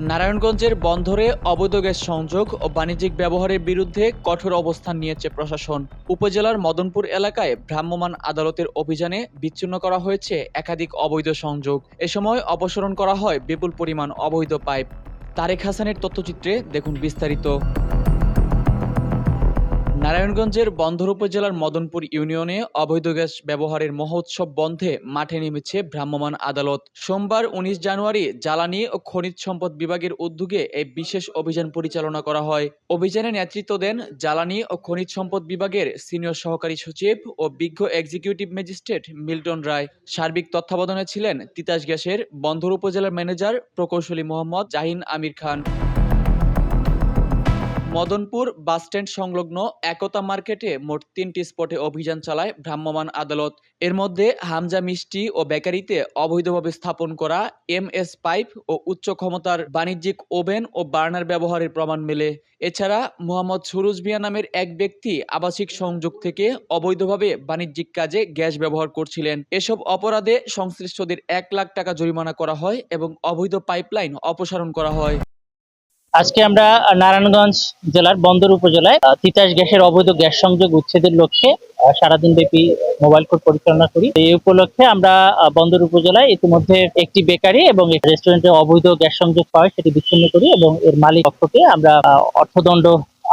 নারায়ণগঞ্জের বন্দরে অবৈধ গ্যাস সংযোগ ও বাণিজ্যিক ব্যবহারের বিরুদ্ধে কঠোর অবস্থান নিয়েছে প্রশাসন। উপজেলার মদনপুর এলাকায় ভ্রাম্যমাণ আদালতের অভিযানে বিচ্ছিন্ন করা হয়েছে একাধিক অবৈধ সংযোগ। এ সময় অপসারণ করা হয় বিপুল পরিমাণ অবৈধ পাইপ। তারেক হাসানের তথ্যচিত্রে দেখুন বিস্তারিত। নারায়ণগঞ্জের বন্দর উপজেলার মদনপুর ইউনিয়নে অবৈধ গ্যাস ব্যবহারের মহোৎসব বন্ধে মাঠে নেমেছে ভ্রাম্যমাণ আদালত। সোমবার ১৯ জানুয়ারি জ্বালানি ও খনিজ সম্পদ বিভাগের উদ্যোগে এই বিশেষ অভিযান পরিচালনা করা হয়। অভিযানে নেতৃত্ব দেন জ্বালানি ও খনিজ সম্পদ বিভাগের সিনিয়র সহকারী সচিব ও বিজ্ঞ এক্সিকিউটিভ ম্যাজিস্ট্রেট মিল্টন রায়। সার্বিক তত্ত্বাবধানে ছিলেন তিতাস গ্যাসের বন্দর উপজেলার ম্যানেজার প্রকৌশলী মোহাম্মদ জাহিন আমির খান। মদনপুর বাসস্ট্যান্ড সংলগ্ন একতা মার্কেটে মোট ৩টি স্পটে অভিযান চালায় ভ্রাম্যমাণ আদালত। এর মধ্যে হামজা মিষ্টি ও বেকারিতে অবৈধভাবে স্থাপন করা এমএস পাইপ ও উচ্চ ক্ষমতার বাণিজ্যিক ওভেন ও বার্নার ব্যবহারের প্রমাণ মেলে। এছাড়া মোহাম্মদ সুরুজ মিয়া নামের এক ব্যক্তি আবাসিক সংযোগ থেকে অবৈধভাবে বাণিজ্যিক কাজে গ্যাস ব্যবহার করছিলেন। এসব অপরাধে সংশ্লিষ্টদের ১ লাখ টাকা জরিমানা করা হয় এবং অবৈধ পাইপলাইন অপসারণ করা হয়। আজকে আমরা নারায়ণগঞ্জ জেলার বন্দর উপজেলায় তিতাস গ্যাসের অবৈধ গ্যাস সংযোগ উচ্ছেদের লক্ষ্যে সারাদিন ব্যাপী মোবাইল কোর্ট পরিচালনা করি। এই উপলক্ষে আমরা বন্দর উপজেলায় ইতিমধ্যে একটি বেকারি এবং রেস্টুরেন্টে অবৈধ গ্যাস সংযোগ পাওয়ায় সেটি বিচ্ছিন্ন করি এবং এর মালিক পক্ষকে আমরা অর্থদণ্ড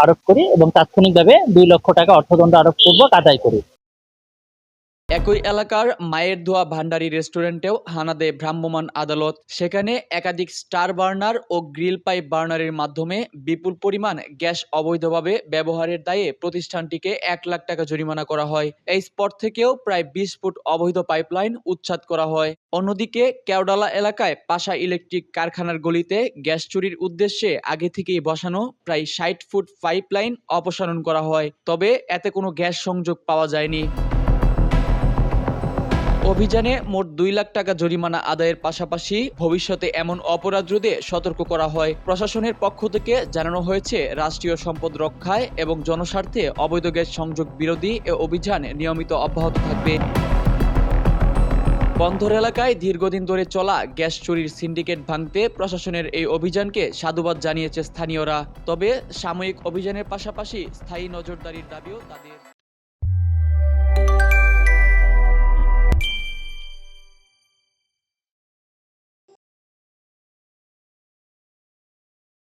আরোপ করি এবং তাৎক্ষণিকভাবে ২ লক্ষ টাকা অর্থদণ্ড আরোপ পূর্বক আদায় করি। একই এলাকার মায়ের ধোয়া ভান্ডারি রেস্টুরেন্টেও হানা দেয় ভ্রাম্যমাণ আদালত। সেখানে একাধিক স্টার বার্নার ও গ্রিল পাইপ বার্নারের মাধ্যমে বিপুল পরিমাণ গ্যাস অবৈধভাবে ব্যবহারের দায়ে প্রতিষ্ঠানটিকে ১ লাখ টাকা জরিমানা করা হয়। এই স্পট থেকেও প্রায় ২০ ফুট অবৈধ পাইপলাইন উচ্ছেদ করা হয়। অন্যদিকে কেওডালা এলাকায় পাশা ইলেকট্রিক কারখানার গলিতে গ্যাস চুরির উদ্দেশ্যে আগে থেকেই বসানো প্রায় ৬০ ফুট পাইপলাইন অপসারণ করা হয়, তবে এতে কোনো গ্যাস সংযোগ পাওয়া যায়নি। অভিযানে মোট ২ লাখ টাকা জরিমানা আদায়ের পাশাপাশি ভবিষ্যতে এমন অপরাধ রোধে সতর্ক করা হয়। প্রশাসনের পক্ষ থেকে জানানো হয়েছে, রাষ্ট্রীয় সম্পদ রক্ষায় এবং জনস্বার্থে অবৈধ গ্যাস সংযোগ বিরোধী এ অভিযান নিয়মিত অব্যাহত থাকবে। বন্দর এলাকায় দীর্ঘদিন ধরে চলা গ্যাস চুরির সিন্ডিকেট ভাঙতে প্রশাসনের এই অভিযানকে সাধুবাদ জানিয়েছে স্থানীয়রা। তবে সাময়িক অভিযানের পাশাপাশি স্থায়ী নজরদারির দাবিও তাদের।